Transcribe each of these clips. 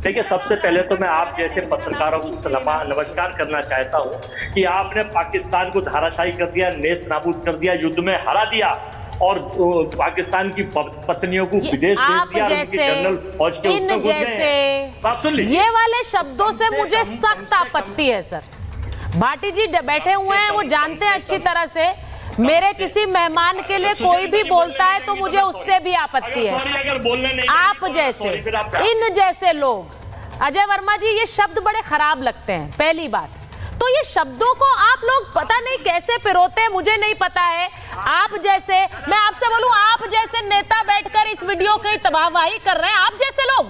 देखिए, सबसे पहले तो मैं आप जैसे पत्रकारों को नमस्कार करना चाहता हूं कि आपने पाकिस्तान को धाराशायी कर दिया, नेस्त नाबूद कर दिया, युद्ध में हरा दिया और पाकिस्तान की पत्नियों को विदेश भेज दिया। जैसे जनरल फौज के इन जैसे आप सुन लीजिए, ये वाले शब्दों से मुझे सख्त आपत्ति है सर। भाटी जी बैठे हुए हैं, वो जानते हैं अच्छी तरह से मेरे किसी मेहमान के लिए कोई भी बोलता है तो मुझे उससे भी आपत्ति है। आप जैसे इन जैसे लोग, अजय वर्मा जी, ये शब्द बड़े खराब लगते हैं। पहली बात तो ये शब्दों को आप लोग पता नहीं कैसे पिरोते हैं, मुझे नहीं पता है। आप जैसे, मैं आपसे बोलूं, आप जैसे नेता बैठकर इस वीडियो की तबाहवाही कर रहे हैं, आप जैसे लोग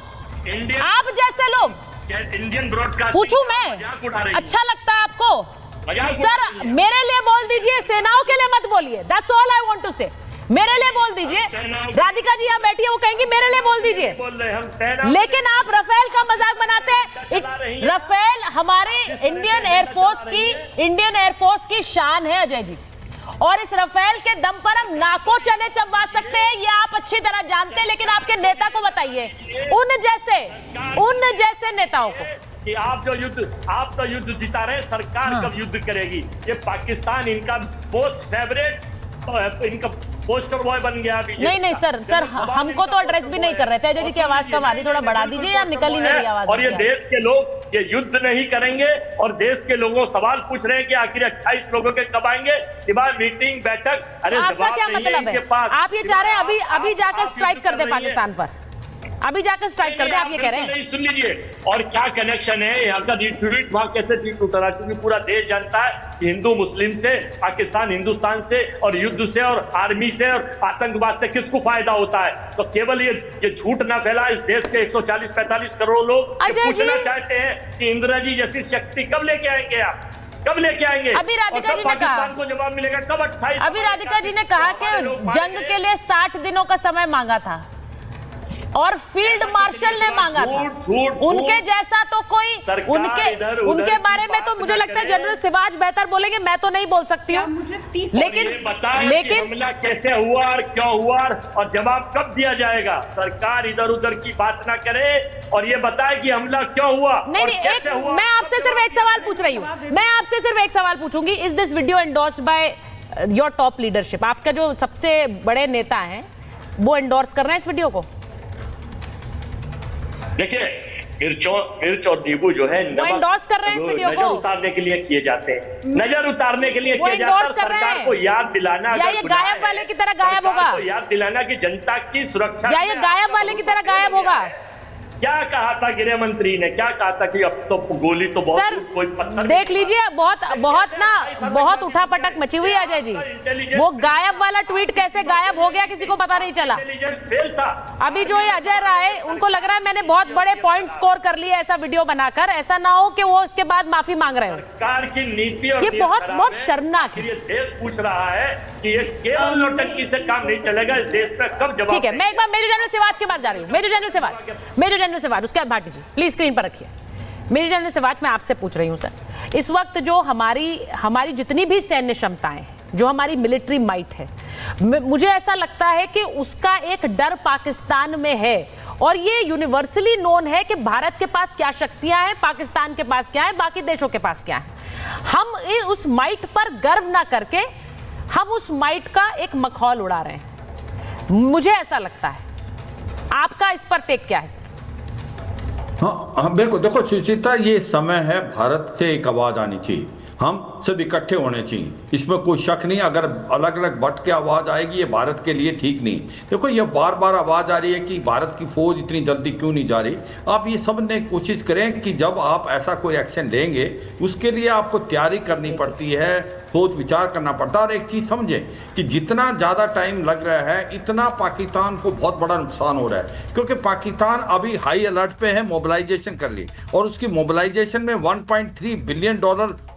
इंडियन ब्रॉडकास्ट पूछूं मैं, अच्छा लगता है आपको? सर मेरे लिए बोल दीजिए, सेनाओं के लिए मत बोलिए। That's all I want to say. मेरे लिए बोल दीजिए। राधिका जी यहाँ बैठी है, वो कहेंगी मेरे लिए बोल दीजिए। लेकिन आप रफेल का मजाक बनाते हैं। रफेल हमारे इंडियन एयरफोर्स की शान है अजय जी, और इस रफेल के दम पर हम नाको चने चबवा सकते हैं, ये आप अच्छी तरह जानते हैं। लेकिन आपके नेता को बताइए, उन जैसे नेताओं को कि आप तो युद्ध जिता रहे, सरकार कब युद्ध करेगी? ये पाकिस्तान इनका मोस्ट फेवरेट, इनका पोस्टर बॉय बन गया। नहीं सर हमको तो एड्रेस भी नहीं कर रहे थे। अजय जी की आवाज कम आ रही, थोड़ा बढ़ा दीजिए या निकल ही नहीं रही आवाज। और ये देश के लोग ये युद्ध नहीं करेंगे, और देश के लोगों सवाल पूछ रहे हैं कि आखिर 28 लोगों के कब आएंगे, सिवाय मीटिंग बैठक। अरे आपका क्या मतलब है? आप ये चाह रहे हैं अभी जाकर स्ट्राइक कर दे पाकिस्तान पर, अभी जाकर स्ट्राइक कर दे, आप ये कह रहे हैं? सुन लीजिए, और क्या कनेक्शन है यहाँ का? ट्वीट वहां कैसे ट्वीट उतरा? क्योंकि पूरा देश जानता है कि हिंदू मुस्लिम से, पाकिस्तान हिंदुस्तान से, और युद्ध से, और आर्मी से, और आतंकवाद से किसको फायदा होता है? तो केवल ये झूठ ना फैला। इस देश के 140-45 करोड़ लोग पूछना चाहते हैं कि इंदिरा जी जैसी शक्ति कब लेके आएंगे आप? कब लेके आएंगे? अभी राधिका जी ने कहा, को जवाब मिलेगा कब? 28। अभी राधिका जी ने कहा कि जंग के लिए 60 दिनों का समय मांगा था और फील्ड मार्शल ने मांगा था। उनके जैसा तो कोई, उनके बारे में तो मुझे लगता है जनरल सिवाज बेहतर बोलेंगे, मैं तो नहीं बोल सकती हूँ। लेकिन हमला कैसे हुआ और क्यों हुआ और जवाब कब दिया जाएगा? सरकार इधर उधर की बात ना करे और ये बताए कि हमला क्यों हुआ। नहीं, मैं आपसे सिर्फ एक सवाल पूछ रही हूँ। मैं आपसे सिर्फ एक सवाल पूछूंगी, is this video endorsed by your top leadership? आपका जो सबसे बड़े नेता हैं वो एंडोर्स कर रहे हैं इस वीडियो को? देखिए, मिर्च और नींबू जो है एंडोर्स कर रहे हैं इस वीडियो को, नजर उतारने के लिए किए जाते हैं, नजर उतारने के लिए किए जाते हैं। सरकार को याद दिलाना, या ये गायब वाले की तरह गायब होगा? याद दिलाना कि जनता की सुरक्षा, या ये गायब वाले की तरह गायब होगा? क्या कहा था गृह मंत्री ने? क्या कहा था कि अब तो गोली तो बहुत, सर कोई पत्थर देख लीजिए, बहुत उठापटक मची हुई है अजय जी। वो गायब वाला ट्वीट कैसे गायब हो गया किसी को पता नहीं चला। फेल था। अभी जो ये अजय राय, उनको लग रहा है मैंने बहुत बड़े पॉइंट स्कोर कर लिए ऐसा वीडियो बनाकर, ऐसा ना हो कि वो इसके बाद माफी मांग रहे हो। सरकार की नीति और ये बहुत शर्मनाक है। ये देश पूछ रहा है कि ये केवल नौटंकी से काम नहीं चलेगा, इस देश में कब जवाब? ठीक है, मैं एक बार मेजर जनरल सिवाज के पास जा रही हूँ। मेजर जनरल सिवाज, उसके बाद भाटी जी प्लीज स्क्रीन पर रखिए। मेजर जनरल सिवाज, मैं आपसे पूछ रही हूँ सर, इस वक्त जो हमारी जितनी भी सैन्य क्षमताएं, जो हमारी मिलिट्री माइट है, मुझे ऐसा लगता है कि उसका एक डर पाकिस्तान में है, और ये यूनिवर्सली नोन है कि भारत के पास क्या शक्तियां हैं, पाकिस्तान के पास क्या है, बाकी देशों के पास क्या है। हम उस माइट पर गर्व ना करके हम उस माइट का एक मखौल उड़ा रहे हैं, मुझे ऐसा लगता है। आपका इस पर टेक क्या है सर? हाँ बिल्कुल। देखो सुचिता, ये समय है भारत से एक आवाज आनी चाहिए, हम सब इकट्ठे होने चाहिए, इसमें कोई शक नहीं। अगर अलग अलग बट के आवाज आएगी, ये भारत के लिए ठीक नहीं। देखो, ये बार बार आवाज आ रही है कि भारत की फौज इतनी जल्दी क्यों नहीं जा रही। आप ये सब ने कोशिश करें कि जब आप ऐसा कोई एक्शन लेंगे, उसके लिए आपको तैयारी करनी पड़ती है, सोच विचार करना पड़ता है। और एक चीज़ समझें कि जितना ज़्यादा टाइम लग रहा है, इतना पाकिस्तान को बहुत बड़ा नुकसान हो रहा है, क्योंकि पाकिस्तान अभी हाई अलर्ट पे है, मोबिलाइजेशन कर ली, और उसकी मोबिलाइजेशन में $1.3 बिलियन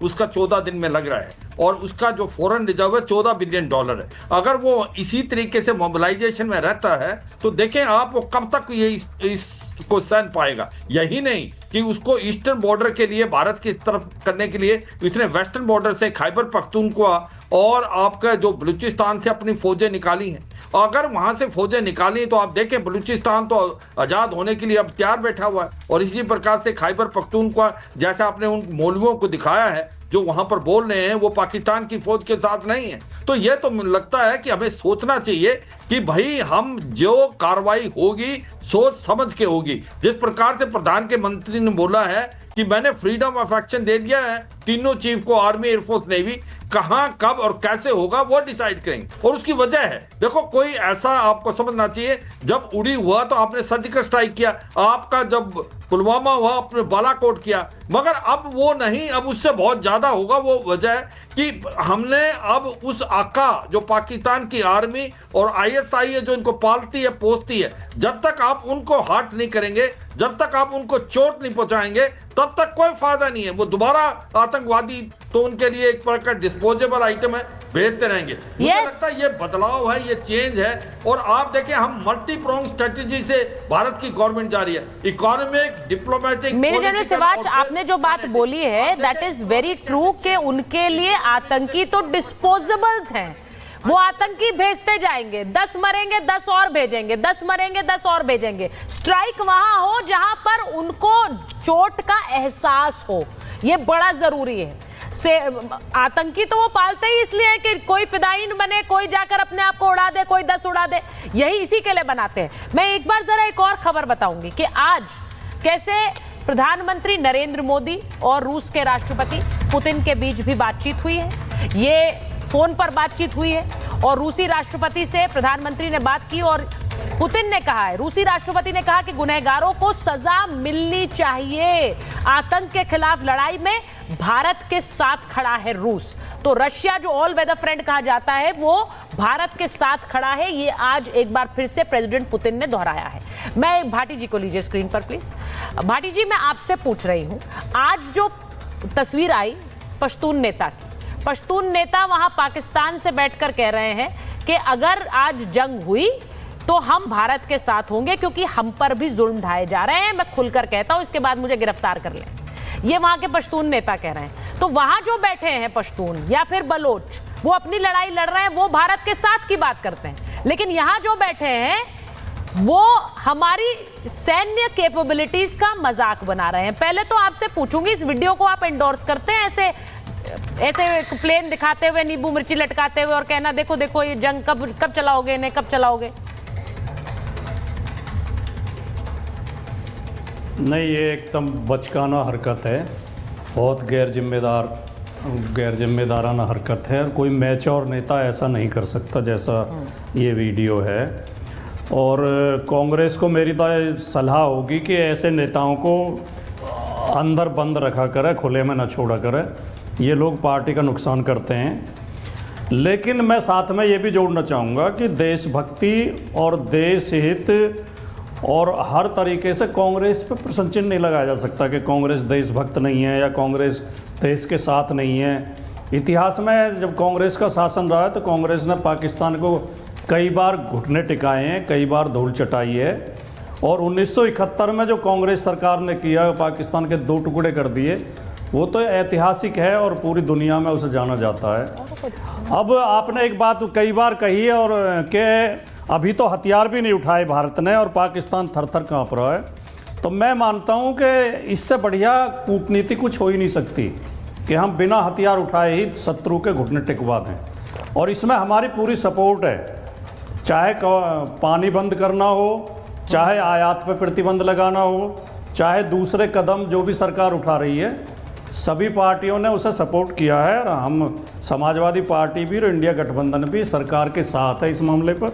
उसका 14 दिन में लग रहा है। और उसका जो फॉरेन रिजर्व है $14 बिलियन है। अगर वो इसी तरीके से मोबिलाइजेशन में रहता है तो देखें आप वो कब तक ये इसको सहन पाएगा। यही नहीं कि उसको ईस्टर्न बॉर्डर के लिए भारत की तरफ करने के लिए इसने वेस्टर्न बॉर्डर से खैबर पख्तूनख्वा और आपका जो बलूचिस्तान से अपनी फौजें निकाली हैं। अगर वहां से फौजें निकाली तो आप देखें बलूचिस्तान तो आज़ाद होने के लिए अब तैयार बैठा हुआ है, और इसी प्रकार से खैबर पख्तूनख्वा जैसा आपने उन मौलवियों को दिखाया है जो वहां पर बोल रहे हैं वो पाकिस्तान की फौज के साथ नहीं है। तो ये तो लगता है कि हमें सोचना चाहिए कि भाई हम जो कार्रवाई होगी सोच समझ के होगी। जिस प्रकार से प्रधान के मंत्री ने बोला है कि मैंने फ्रीडम ऑफ एक्शन दे दिया है तीनों चीफ को, आर्मी, एयरफोर्स, नेवी, कहां कब और कैसे होगा वो डिसाइड करेंगे। और उसकी वजह है, देखो कोई ऐसा आपको समझना चाहिए, जब उड़ी हुआ तो आपने सर्जिकल स्ट्राइक किया, आपका जब पुलवामा हुआ आपने बालाकोट किया, मगर अब वो नहीं, अब उससे बहुत ज्यादा होगा। वो वजह है कि हमने अब उस आका जो पाकिस्तान की आर्मी और ISI है जो इनको पालती है पोसती है, जब तक आप उनको हर्ट नहीं करेंगे, जब तक आप उनको चोट नहीं पहुंचाएंगे, तब तक कोई फायदा नहीं है। वो दोबारा आतंकवादी तो उनके लिए एक प्रकार का डिस्पोजेबल आइटम है, भेजते रहेंगे। मुझे लगता है ये बदलाव है, ये चेंज है। और आप देखें हम मल्टी प्रोंग स्ट्रेटेजी से भारत की गवर्नमेंट जा रही है, economic, diplomatic. Major general Siwach, आपने जो बात बोली है दैट इज वेरी ट्रू कि उनके लिए आतंकी तो डिस्पोजेबल्स हैं। वो आतंकी भेजते जाएंगे, 10 मरेंगे 10 और भेजेंगे, 10 मरेंगे 10 और भेजेंगे। स्ट्राइक वहां हो जहां पर उनको चोट का एहसास हो, ये बड़ा जरूरी है। से आतंकी तो वो पालते ही इसलिए है कि कोई फिदाइन बने, कोई जाकर अपने आप को उड़ा दे, कोई 10 उड़ा दे, यही इसी के लिए बनाते हैं। मैं एक बार जरा एक और खबर बताऊंगी कि आज कैसे प्रधानमंत्री नरेंद्र मोदी और रूस के राष्ट्रपति पुतिन के बीच भी बातचीत हुई है। ये फोन पर बातचीत हुई है और रूसी राष्ट्रपति से प्रधानमंत्री ने बात की और पुतिन ने कहा है, रूसी राष्ट्रपति ने कहा कि गुनहगारों को सजा मिलनी चाहिए। आतंक के खिलाफ लड़ाई में भारत के साथ खड़ा है रूस। तो रशिया जो ऑल वेदर फ्रेंड कहा जाता है वो भारत के साथ खड़ा है, ये आज एक बार फिर से प्रेसिडेंट पुतिन ने दोहराया है। मैं भाटी जी को लीजिए स्क्रीन पर प्लीज। भाटी जी, मैं आपसे पूछ रही हूं, आज जो तस्वीर आई पश्तून नेता की, पश्तून नेता वहां पाकिस्तान से बैठकर कह रहे हैं कि अगर आज जंग हुई तो हम भारत के साथ होंगे क्योंकि हम पर भी जुल्म ढाए जा रहे हैं। मैं खुलकर कहता हूं, इसके बाद मुझे गिरफ्तार कर लें। ये वहां के पश्तून नेता कह रहे हैं। तो वहां जो बैठे हैं पश्तून या फिर बलोच, वो अपनी लड़ाई लड़ रहे हैं, वो भारत के साथ की बात करते हैं। लेकिन यहां जो बैठे हैं वो हमारी सैन्य कैपेबिलिटीज का मजाक बना रहे हैं। पहले तो आपसे पूछूंगी, इस वीडियो को आप एंडोर्स करते हैं ऐसे प्लेन दिखाते हुए, नींबू मिर्ची लटकाते हुए और कहना देखो देखो ये जंग कब चलाओगे, इन्हें कब चलाओगे? नहीं, ये एकदम बचकाना हरकत है, बहुत गैर जिम्मेदाराना हरकत है। कोई मैच्योर नेता ऐसा नहीं कर सकता जैसा ये वीडियो है। और कांग्रेस को मेरी तो सलाह होगी कि ऐसे नेताओं को अंदर बंद रखा करे, खुले में न छोड़ा करे। ये लोग पार्टी का नुकसान करते हैं। लेकिन मैं साथ में ये भी जोड़ना चाहूँगा कि देशभक्ति और देश हित और हर तरीके से कांग्रेस पे प्रश्न चिन्ह नहीं लगाया जा सकता कि कांग्रेस देशभक्त नहीं है या कांग्रेस देश के साथ नहीं है। इतिहास में जब कांग्रेस का शासन रहा है तो कांग्रेस ने पाकिस्तान को कई बार घुटने टिकाए हैं, कई बार धूल चटाई है। और 1971 में जो कांग्रेस सरकार ने किया, पाकिस्तान के 2 टुकड़े कर दिए, वो तो ऐतिहासिक है और पूरी दुनिया में उसे जाना जाता है। अब आपने एक बात कई बार कही है और कि अभी तो हथियार भी नहीं उठाए भारत ने और पाकिस्तान थर-थर काँप रहा है। तो मैं मानता हूँ कि इससे बढ़िया कूटनीति कुछ हो ही नहीं सकती कि हम बिना हथियार उठाए ही शत्रु के घुटने टिकवा दें। और इसमें हमारी पूरी सपोर्ट है, चाहे पानी बंद करना हो, चाहे आयात पर प्रतिबंध लगाना हो, चाहे दूसरे कदम जो भी सरकार उठा रही है, सभी पार्टियों ने उसे सपोर्ट किया है। और हम समाजवादी पार्टी भी और इंडिया गठबंधन भी सरकार के साथ है इस मामले पर।